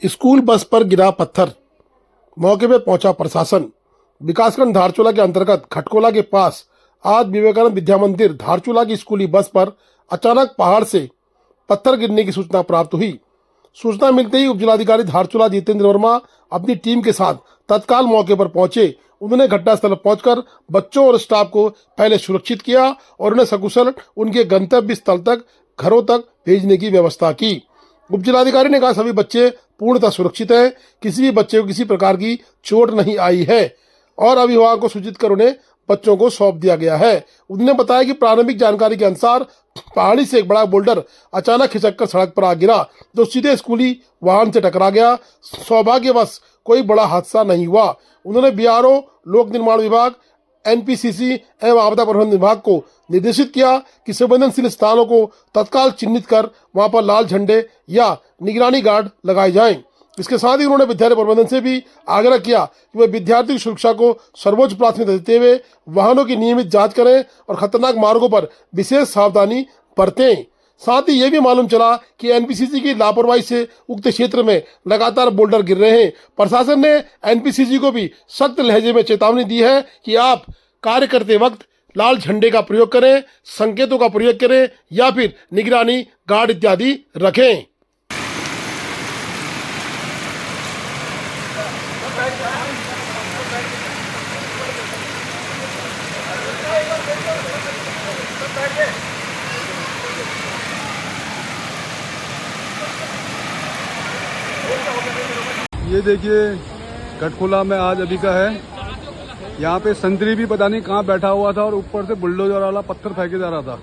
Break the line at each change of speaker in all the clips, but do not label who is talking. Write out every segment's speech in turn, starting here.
School bus पर गिरा पत्थर, मौके पर पहुंचा प्रशासन। विकासखंड धारचूला के अंतर्गत खटकोला के पास आज विवेकानंद विद्या मंदिर धारचूला की स्कूली बस पर अचानक पहाड़ से पत्थर गिरने की सूचना प्राप्त हुई। सूचना मिलते ही उपजिलाधिकारी धारचूला जितेंद्र वर्मा अपनी टीम के साथ तत्काल मौके पर पहुंचे। उन्होंने घटनास्थल पर पहुंचकर बच्चों और स्टाफ को पहले सुरक्षित किया और उन्हें सकुशल उनके गंतव्य स्थल तक घरों तक भेजने की व्यवस्था की। उपजिलाधिकारी ने कहा सभी बच्चे पूर्णतः सुरक्षित हैं, किसी भी बच्चे को किसी प्रकार की चोट नहीं आई है और अभिभावकों को सूचित कर उन्हें बच्चों को सौंप दिया गया है। उन्होंने बताया कि प्रारंभिक जानकारी के अनुसार पहाड़ी से एक बड़ा बोल्डर अचानक खिसककर सड़क पर आ गिरा, जो सीधे स्कूली वाहन से टकरा गया। सौभाग्यवश कोई बड़ा हादसा नहीं हुआ। उन्होंने बीआरओ, लोक निर्माण विभाग, एनपीसीसी एवं आपदा प्रबंधन विभाग को निर्देशित किया कि संवेदनशील स्थानों को तत्काल चिन्हित कर वहां पर लाल झंडे या निगरानी गार्ड लगाए जाएं। इसके साथ ही उन्होंने विद्यालय प्रबंधन से भी आग्रह किया कि वे विद्यार्थी की सुरक्षा को सर्वोच्च प्राथमिकता देते हुए वाहनों की नियमित जांच करें और खतरनाक मार्गों पर विशेष सावधानी बरतें। साथ ही ये भी मालूम चला कि एनपीसीसी की लापरवाही से उक्त क्षेत्र में लगातार बोल्डर गिर रहे हैं। प्रशासन ने एनपीसीसी को भी सख्त लहजे में चेतावनी दी है कि आप कार्य करते वक्त लाल झंडे का प्रयोग करें, संकेतों का प्रयोग करें या फिर निगरानी गार्ड इत्यादि रखें।
ये देखिए खटकोला में आज अभी का है। यहाँ पे संतरी भी पता नहीं कहाँ बैठा हुआ था और ऊपर से बुलडोजर वाला पत्थर फेंके जा रहा था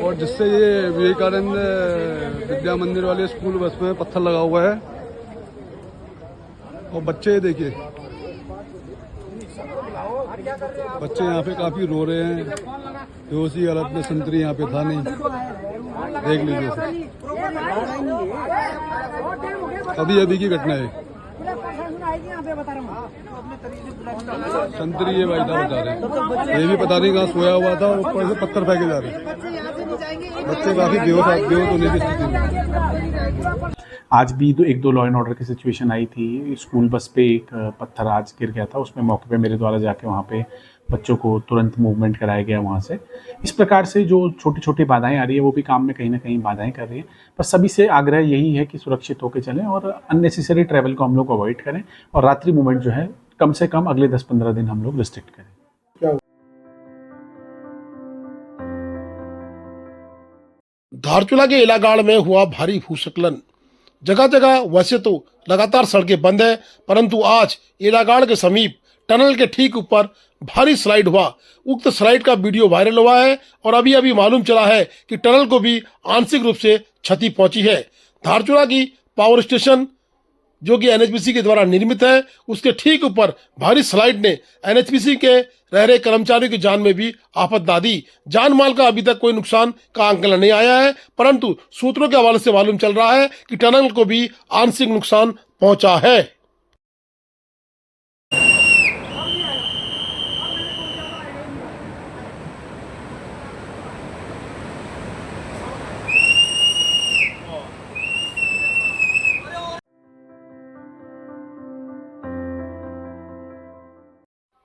और जिससे ये विवेकानंद विद्या मंदिर वाले स्कूल बस में पत्थर लगा हुआ है। और बच्चे देखिए, बच्चे यहाँ पे काफी रो रहे हैं। बेहोशी हालत में संतरी यहाँ पे था नहीं, देख लीजिए। अभी की घटना है। संतरी ये भाई साहब बता रहे हैं, ये भी पता नहीं कहाँ सोया हुआ था और ऊपर से पत्थर फेंके जा रहे। बच्चे काफी बेहोश होने की स्थिति में।
आज भी एक दो लॉ एंड ऑर्डर की सिचुएशन आई थी। स्कूल बस पे एक पत्थर आज गिर गया था, उसमें मौके पे मेरे द्वारा जाके वहाँ पे बच्चों को तुरंत मूवमेंट कराया गया वहाँ से। इस प्रकार से जो छोटी छोटी बाधाएं आ रही है वो भी काम में कहीं ना कहीं बाधाएं कर रही है। पर सभी से आग्रह यही है कि सुरक्षित होकर चलें और अननेसेसरी ट्रैवल को हम लोग अवॉइड करें और रात्रि मूवमेंट जो है कम से कम अगले 10-15 दिन हम लोग रिस्ट्रिक्ट करें।
धारचूला के इलागाड़ में हुआ भारी भूस्खलन। जगह जगह वैसे तो लगातार सड़कें बंद है, परंतु आज इलागाड़ के समीप टनल के ठीक ऊपर भारी स्लाइड हुआ। उक्त स्लाइड का वीडियो वायरल हुआ है और अभी अभी मालूम चला है कि टनल को भी आंशिक रूप से क्षति पहुंची है। धारचूला की पावर स्टेशन जो कि एनएचपीसी के द्वारा निर्मित है, उसके ठीक ऊपर भारी स्लाइड ने एनएचपीसी के रह रहे कर्मचारियों की जान में भी आफत ला दी। जान माल का अभी तक कोई नुकसान का आंकलन नहीं आया है, परंतु सूत्रों के हवाले से मालूम चल रहा है कि टनल को भी आंशिक नुकसान पहुंचा है।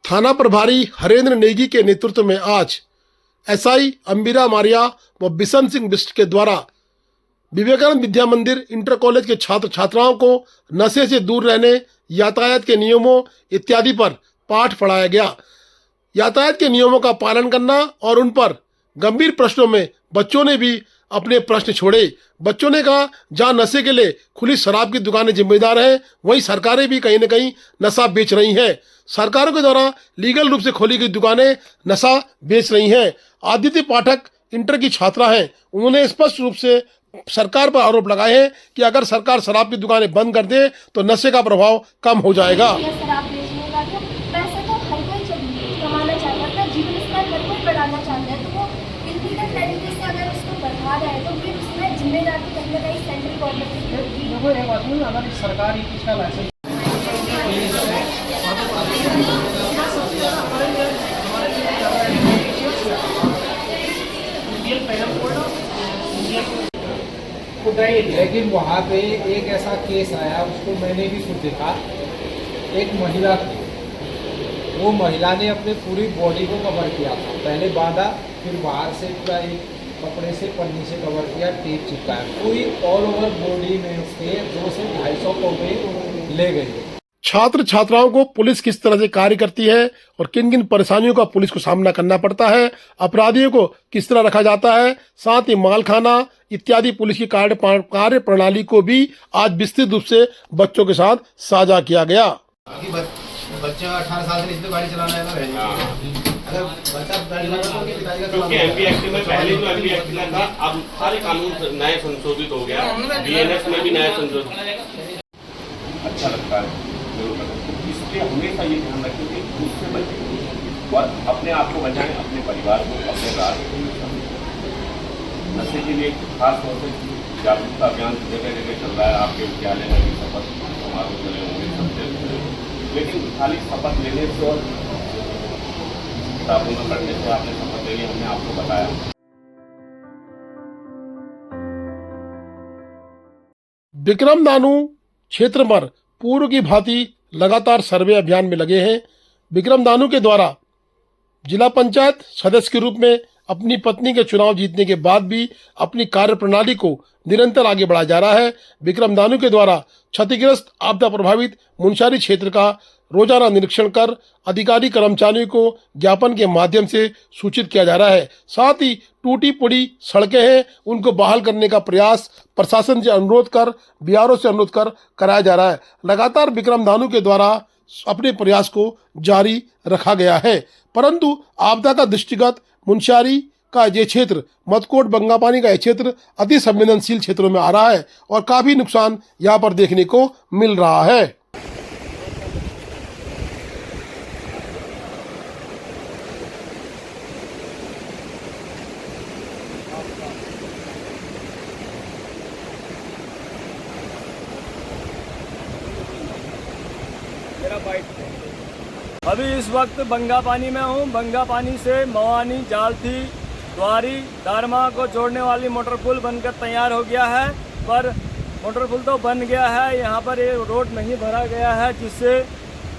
थाना प्रभारी हरेंद्र नेगी के नेतृत्व में आज एसआई अंबिरा मारिया व बिशन सिंह बिष्ट के द्वारा विवेकानंद विद्या मंदिर इंटर कॉलेज के छात्र छात्राओं को नशे से दूर रहने, यातायात के नियमों इत्यादि पर पाठ पढ़ाया गया। यातायात के नियमों का पालन करना और उन पर गंभीर प्रश्नों में बच्चों ने भी अपने प्रश्न छोड़े। बच्चों ने कहा जहां नशे के लिए खुली शराब की दुकानें जिम्मेदार हैं, वहीं सरकारें भी कहीं न कहीं नशा बेच रही हैं। सरकारों के द्वारा लीगल रूप से खोली गई दुकानें नशा बेच रही हैं। आदित्य पाठक इंटर की छात्रा हैं। उन्होंने स्पष्ट रूप से सरकार पर आरोप लगाए हैं कि अगर सरकार शराब की दुकानें बंद कर दे तो नशे का प्रभाव कम हो जाएगा।
शराब बेचने का तो पैसे तो हर कोई कमाना चाहता है, जीवन स्तर हर कोई बढ़ाना चाहता है, तो वो इलीगल तरीके से अगर उसको बढ़ा रहा है तो फिर उसमें जिम्मेदारी कहीं ना कहीं सेंट्रल गवर्नमेंट की होगी।
अगर सरकार ही इसका लाइसेंस लेकिन वहाँ पे एक ऐसा केस आया, उसको मैंने भी खुद देखा। एक महिला थी, वो महिला ने अपने पूरी बॉडी को कवर किया था, पहले बांधा, फिर बाहर से पूरा एक कपड़े से पन्नी से कवर किया, टेप चिपकाया, पूरी ऑल ओवर बॉडी में उसके 200 से 250 पौधे ले गई।
छात्र छात्राओं को पुलिस किस तरह से कार्य करती है और किन किन परेशानियों का पुलिस को सामना करना पड़ता है, अपराधियों को किस तरह रखा जाता है, साथ ही मालखाना इत्यादि पुलिस की कार्य प्रणाली को भी आज विस्तृत रूप से बच्चों के साथ साझा किया गया।
बच्चा 18 साल से इसमें गाड़ी चलाना है ना, अगर बच्चा गाड़ी चलाना तो उनके पिताजी का
क्योंकि एमपी एक्ट में पहले जो एमपी एक्ट में था, अब सारे कानून नए संशोधित हो गया, बीएनएस में भी नया संशोधित। अच्छा लगता है जरूर करते, इसलिए हमेशा ये ध्यान रखें कि उससे बचें और अपने आप को बचाएं, अपने परिवार को, अपने राष्ट्र को। नशे के लिए खास तौर से जागरूकता अभियान जगह जगह चल रहा है, आपके विद्यालय में भी शपथ समारोह चले होंगे, सब, लेकिन खाली शपथ लेने से और किताबों में पढ़ने से आपने शपथ लेनी, हमने आपको बताया।
विक्रम दानू क्षेत्र पर पूर्व की भांति लगातार सर्वे अभियान में लगे हैं। विक्रम दानू के द्वारा जिला पंचायत सदस्य के रूप में अपनी पत्नी के चुनाव जीतने के बाद भी अपनी कार्य प्रणाली को निरंतर आगे बढ़ाया जा रहा है। विक्रम दानू के द्वारा क्षतिग्रस्त आपदा प्रभावित मुनस्यारी क्षेत्र का रोजाना निरीक्षण कर अधिकारी कर्मचारियों को ज्ञापन के माध्यम से सूचित किया जा रहा है। साथ ही टूटी फूटी सड़कें हैं, उनको बहाल करने का प्रयास प्रशासन से अनुरोध कर, बीआरओ से अनुरोध कर कराया जा रहा है। लगातार विक्रम दानू के द्वारा अपने प्रयास को जारी रखा गया है, परंतु आपदा का दृष्टिगत मुनस्यारी का ये क्षेत्र, मदकोट बंगापानी का यह क्षेत्र अति संवेदनशील क्षेत्रों में आ रहा है और काफी नुकसान यहाँ पर देखने को मिल रहा है।
अभी इस वक्त बंगापानी में हूँ। बंगापानी से मवानी, जालथी, द्वारी, दारमा को जोड़ने वाली मोटर पुल बनकर तैयार हो गया है, पर मोटर पुल तो बन गया है, यहाँ पर ये रोड नहीं भरा गया है, जिससे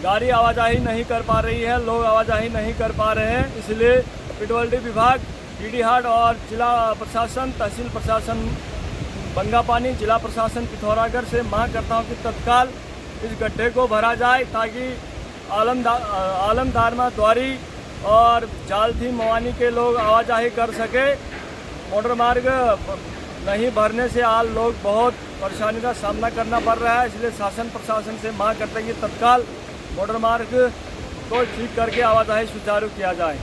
गाड़ी आवाजाही नहीं कर पा रही है, लोग आवाजाही नहीं कर पा रहे हैं। इसलिए पीडब्ल्यूडी विभाग, डीडी हाट और जिला प्रशासन, तहसील प्रशासन बंगापानी, जिला प्रशासन पिथौरागढ़ से मांग करता हूँ कि तत्काल इस गड्ढे को भरा जाए, ताकि आलमदारमा, द्वारी और जालथी, मवानी के लोग आवाजाही कर सके। मोटर मार्ग नहीं भरने से आज लोग बहुत परेशानी का सामना करना पड़ रहा है। इसलिए शासन प्रशासन से मांग करते हैं कि तत्काल मोटर मार्ग को ठीक करके आवाजाही सुचारू किया जाए।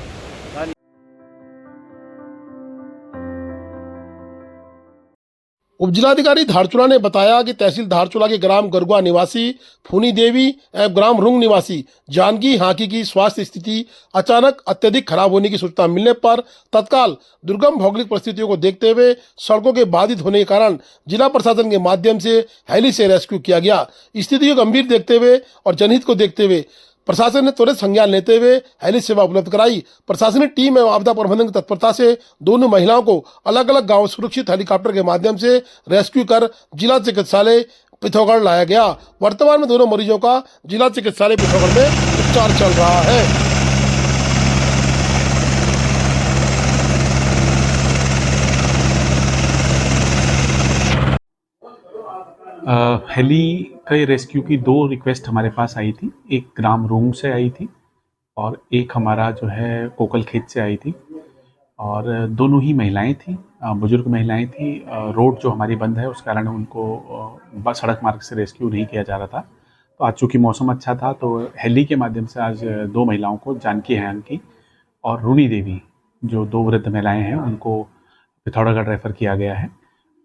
उपजिलाधिकारी धारचूला ने बताया कि तहसील धारचूला के ग्राम गरुआ निवासी फूनी देवी एवं ग्राम रुंग निवासी जानकी हाकी की स्वास्थ्य स्थिति अचानक अत्यधिक खराब होने की सूचना मिलने पर तत्काल दुर्गम भौगोलिक परिस्थितियों को देखते हुए सड़कों के बाधित होने के कारण जिला प्रशासन के माध्यम से हेली से रेस्क्यू किया गया। स्थिति को गंभीर देखते हुए और जनहित को देखते हुए प्रशासन ने त्वरित संज्ञान लेते हुए हेली सेवा उपलब्ध कराई। प्रशासनिक टीम एवं आपदा प्रबंधन की तत्परता से दोनों महिलाओं को अलग अलग गांव सुरक्षित हेलीकॉप्टर के माध्यम से रेस्क्यू कर जिला चिकित्सालय पिथौरागढ़ लाया गया। वर्तमान में दोनों मरीजों का जिला चिकित्सालय पिथौरागढ़ में उपचार चल रहा है।
हेली के रेस्क्यू की 2 रिक्वेस्ट हमारे पास आई थी। एक ग्राम रूंग से आई थी और एक हमारा जो है कोकल खेत से आई थी, और दोनों ही महिलाएं थी, बुजुर्ग महिलाएं थी। रोड जो हमारी बंद है उस कारण उनको सड़क मार्ग से रेस्क्यू नहीं किया जा रहा था। तो आज चूँकि मौसम अच्छा था तो हेली के माध्यम से आज 2 महिलाओं को, जानकी हाकी और रूनी देवी, जो 2 वृद्ध महिलाएँ हैं, उनको पिथौरागढ़ रेफ़र किया गया है।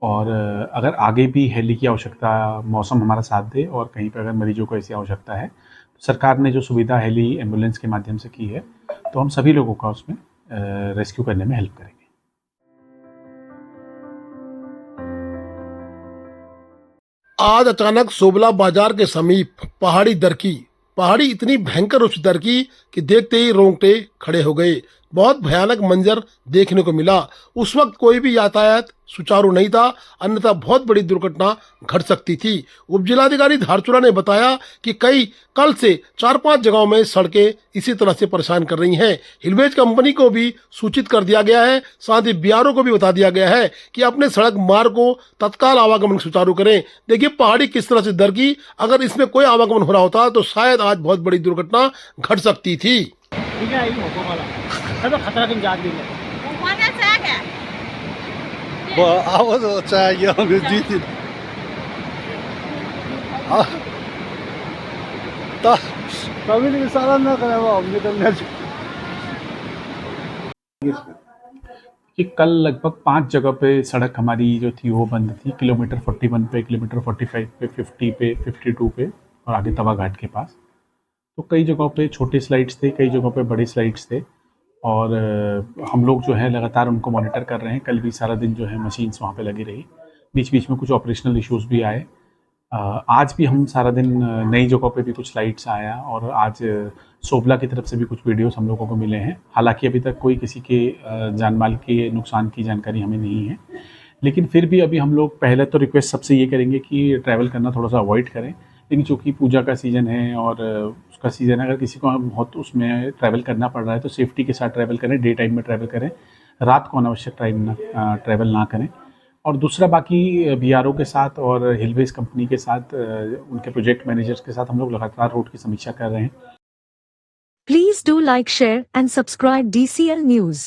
और अगर आगे भी हेली की आवश्यकता, मौसम हमारा साथ दे और कहीं पर अगर मरीजों को ऐसी आवश्यकता है, तो सरकार ने जो सुविधा हेली एम्बुलेंस के माध्यम से की है, तो हम सभी लोगों का उसमें रेस्क्यू करने में हेल्प करेंगे।
आज अचानक सोबला बाजार के समीप पहाड़ी इतनी भयंकर रूप से दरकी कि देखते ही रोंगटे खड़े हो गए। बहुत भयानक मंजर देखने को मिला। उस वक्त कोई भी यातायात सुचारू नहीं था, अन्यथा बहुत बड़ी दुर्घटना घट सकती थी। उपजिलाधिकारी धारचूला ने बताया कि कल से 4-5 जगहों में सड़कें इसी तरह से परेशान कर रही हैं। हिलवेज कंपनी को भी सूचित कर दिया गया है, साथ ही बीआरओ को भी बता दिया गया है कि अपने सड़क मार्ग को तत्काल आवागमन सुचारू करें। देखिए पहाड़ी किस तरह से दरकी, अगर इसमें कोई आवागमन हो रहा होता तो शायद आज बहुत बड़ी दुर्घटना घट सकती थी।
कि कल लगभग 5 जगह पे सड़क हमारी जो थी वो बंद थी। किलोमीटर 41 पे, किलोमीटर 45 पे, 50 पे, 52 पे और आगे तवा घाट के पास। तो कई जगहों पे छोटे स्लाइड्स थे, कई जगहों पे बड़े स्लाइड्स थे और हम लोग जो है लगातार उनको मॉनिटर कर रहे हैं। कल भी सारा दिन जो है मशीन्स वहाँ पे लगी रही, बीच बीच में कुछ ऑपरेशनल इश्यूज भी आए। आज भी हम सारा दिन नई जगहों पे भी कुछ स्लाइड्स आया और आज सोबला की तरफ से भी कुछ वीडियोस हम लोगों को मिले हैं। हालांकि अभी तक कोई किसी के जान माल के नुकसान की जानकारी हमें नहीं है, लेकिन फिर भी अभी हम लोग पहले तो रिक्वेस्ट सबसे ये करेंगे कि ट्रैवल करना थोड़ा सा अवॉइड करें। लेकिन चूँकि पूजा का सीज़न है और उसका सीज़न है, अगर किसी को बहुत उसमें ट्रैवल करना पड़ रहा है तो सेफ्टी के साथ ट्रैवल करें, डे टाइम में ट्रैवल करें, रात को अनावश्यक ट्रैवल ना करें। और दूसरा बाकी बीआरओ के साथ और हिलवेज कंपनी के साथ उनके प्रोजेक्ट मैनेजर्स के साथ हम लोग लगातार रोड की समीक्षा कर रहे हैं।
Please do like, share and subscribe DCL News.